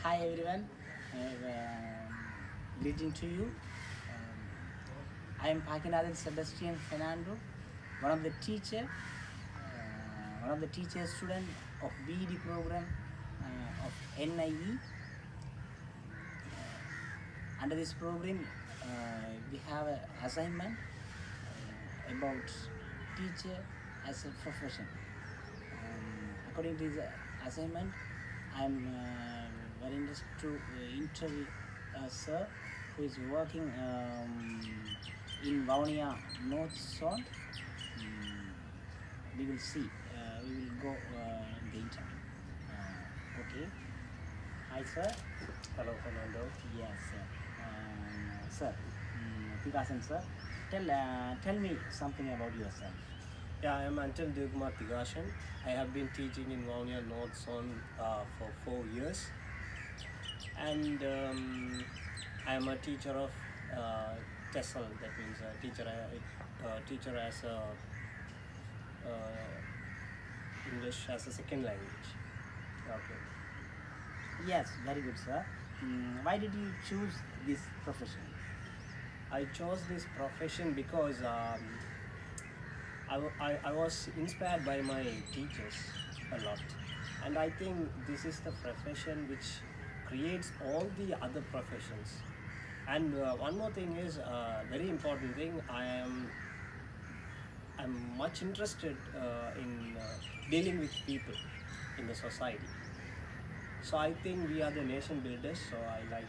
Hi everyone, greeting to you. I am Pakinadhan Sebastian Fernando, one of the teacher student of BED program of NIE. Under this program, we have an assignment about teacher as a profession. According to this assignment, I am very interested to interview a sir who is working in Vaunia North Zone. We will see. We will go in the interview. Okay. Hi, sir. Hello, Fernando. Yes, sir. Sir, Thigashan, sir. Tell me something about yourself. Yeah, I am until Thigashan. I have been teaching in Vaunia North Zone for 4 years, and I am a teacher of TESOL. That means teacher as a English as a second language. Okay. Yes, very good, sir. Why did you choose this profession? I chose this profession because I was inspired by my teachers a lot, and I think this is the profession which creates all the other professions. And one more thing is very important thing. I'm much interested in dealing with people in the society. So I think we are the nation builders. So I like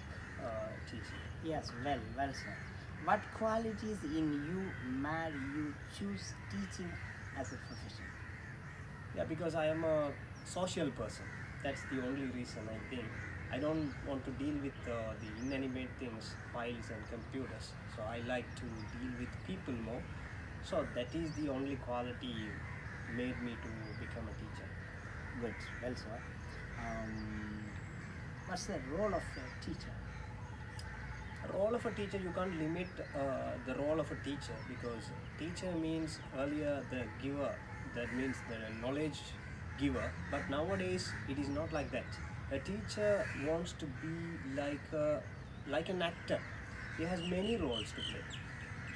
teaching. Yes, well, sir. What qualities in you made you choose teaching as a profession? Yeah, because I am a social person. That's the only reason I think. I don't want to deal with the inanimate things, files and computers. So I like to deal with people more. So that is the only quality made me to become a teacher. Good, well, sir. What's the role of a teacher? Role of a teacher, you can't limit the role of a teacher, because teacher means earlier the giver, that means the knowledge giver, but nowadays it is not like that. A teacher wants to be like an actor. He has many roles to play.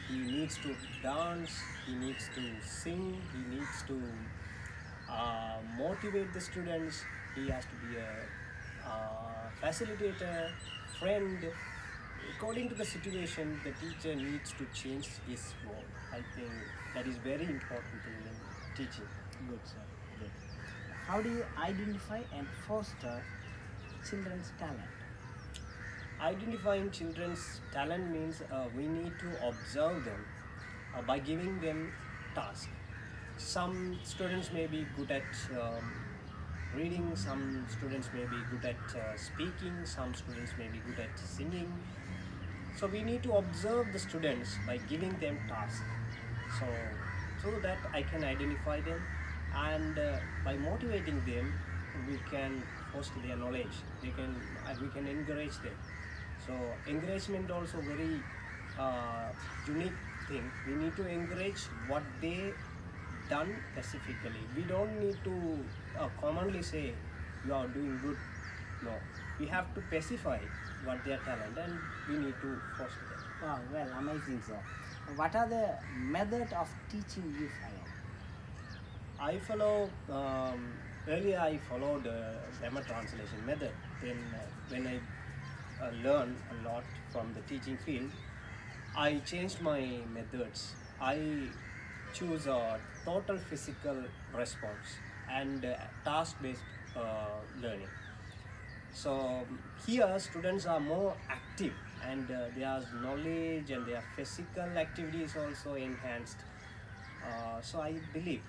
He needs to dance, he needs to sing, he needs to motivate the students, he has to be a facilitator, friend. According to the situation, the teacher needs to change his role. I think that is very important in teaching. Good, sir. Good. How do you identify and foster children's talent? Identifying children's talent means we need to observe them by giving them tasks. Some students may be good at reading, some students may be good at speaking, some students may be good at singing. So we need to observe the students by giving them tasks. So through that I can identify them, and by motivating them we can foster their knowledge. We can encourage them. So encouragement also very unique thing. We need to encourage what they done specifically. We don't need to commonly say you are doing good. No, we have to specify what their talent, and we need to foster them. Wow, well, amazing, sir. What are the method of teaching you follow? I follow earlier I followed grammar translation method. Then when I learned a lot from the teaching field, I changed my methods. I choose a total physical response and task-based learning. So here students are more active, and their knowledge and their physical activity is also enhanced. So I believe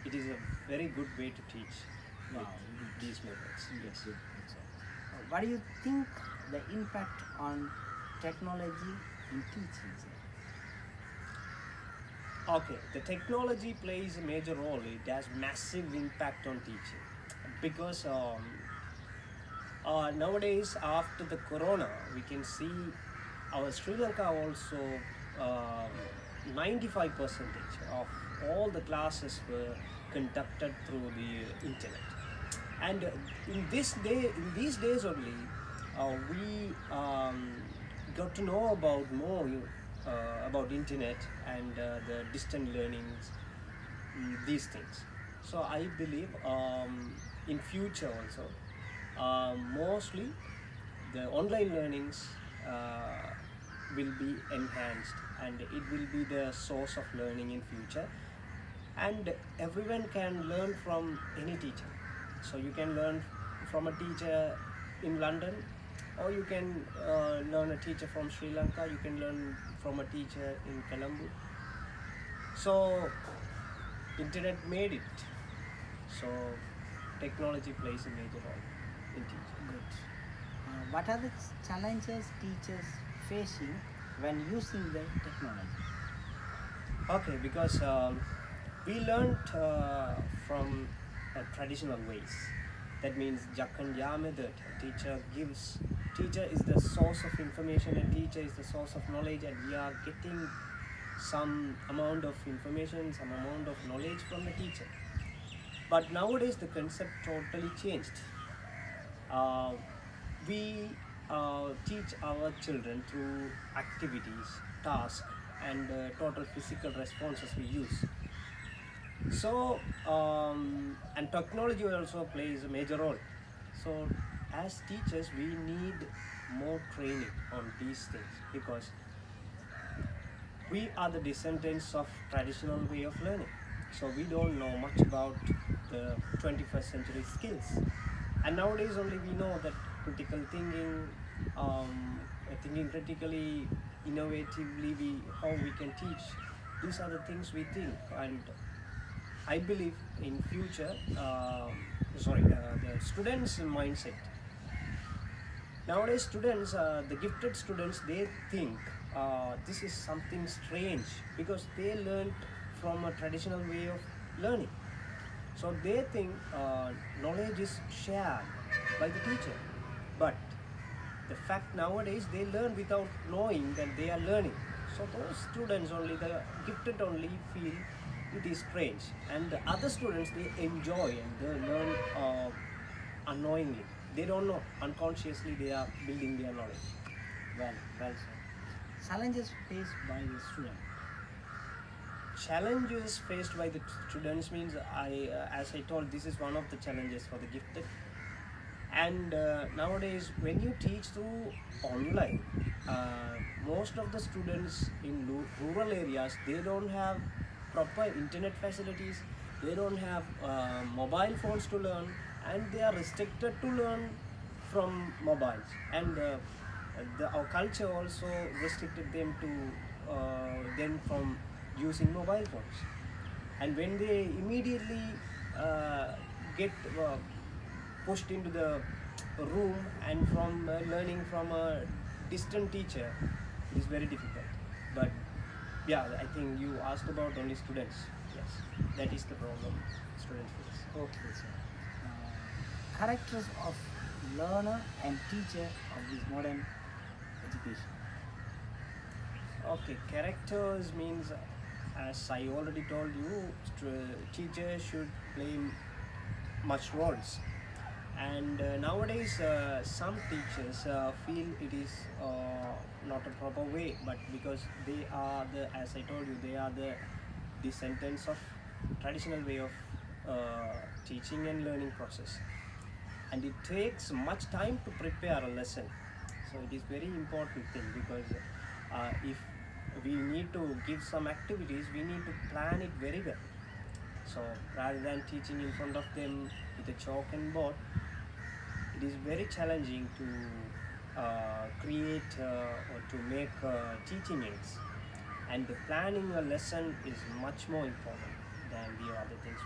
it is a very good way to teach with these methods. Yes, good, sir. What do you think the impact on technology in teaching, sir? Okay, the technology plays a major role. It has massive impact on teaching, because nowadays after the corona we can see our Sri Lanka also 95% of all the classes were conducted through the internet, And in these days only, we got to know about more about internet and the distant learnings, these things. So I believe in future also, mostly the online learnings will be enhanced, and it will be the source of learning in future, and everyone can learn from any teacher. So you can learn from a teacher in London, or you can learn a teacher from Sri Lanka, you can learn from a teacher in Colombo. So internet made it. So technology plays a major role in teaching. Good. What are the challenges teachers facing when using the technology? Okay, because we learned from traditional ways. That means Jak and Ya method. Teacher is the source of information, and teacher is the source of knowledge, and we are getting some amount of information, some amount of knowledge from the teacher. But nowadays the concept totally changed. Uh, we teach our children through activities, tasks, and total physical responses we use. So, and technology also plays a major role. So, as teachers, we need more training on these things, because we are the descendants of traditional way of learning. So we don't know much about the 21st century skills. And nowadays only we know that critical thinking, thinking critically, innovatively, how we can teach. These are the things we think. And I believe in future, the students' mindset. Nowadays, the gifted students, they think this is something strange, because they learned from a traditional way of learning. So they think knowledge is shared by the teacher. But the fact nowadays, they learn without knowing that they are learning. So those students only, the gifted only, feel it is strange, and the other students, they enjoy and they learn unknowingly. They don't know, unconsciously they are building their knowledge. Well said. Challenges faced by the student. Challenges faced by the students means, as I told, this is one of the challenges for the gifted. And nowadays, when you teach through online, most of the students in rural areas, they don't have proper internet facilities, they don't have mobile phones to learn, and they are restricted to learn from mobiles. And our culture also restricted them to them from using mobile phones. And when they immediately get pushed into the room and from learning from a distant teacher, it is very difficult. But yeah, I think you asked about only students. Yes, that is the problem students face. Okay, sir. Characters of learner and teacher of this modern education. Okay, characters means, as I already told you, teachers should play much roles. And nowadays, some teachers feel it is not a proper way, but because they are as I told you, they are the descendants of traditional way of teaching and learning process, and it takes much time to prepare a lesson. So it is very important thing, because if we need to give some activities, we need to plan it very well. So rather than teaching in front of them with a chalk and board, it is very challenging to create or to make teaching aids. And the planning a lesson is much more important than the other things.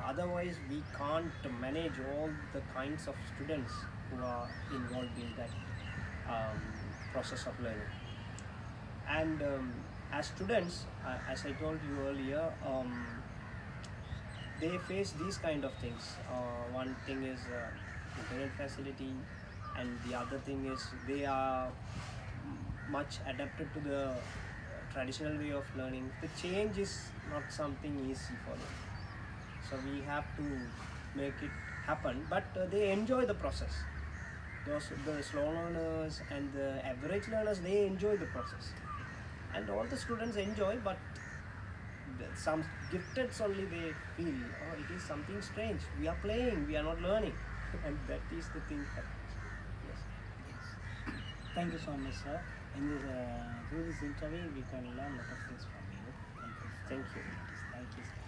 Otherwise, we can't manage all the kinds of students who are involved in that process of learning. And as students, as I told you earlier, they face these kind of things. One thing is internet facility, and the other thing is they are much adapted to the traditional way of learning. The change is not something easy for them. So we have to make it happen, but they enjoy the process. Those the slow learners and the average learners, they enjoy the process, and all the students enjoy, but some gifted only they feel, oh, it is something strange. We are playing, we are not learning, and that is the thing happens. Yes. Yes. Thank you so much, sir. In this, through this interview, we can learn a lot of things from you. Thank you. Thank you. Thank you, sir.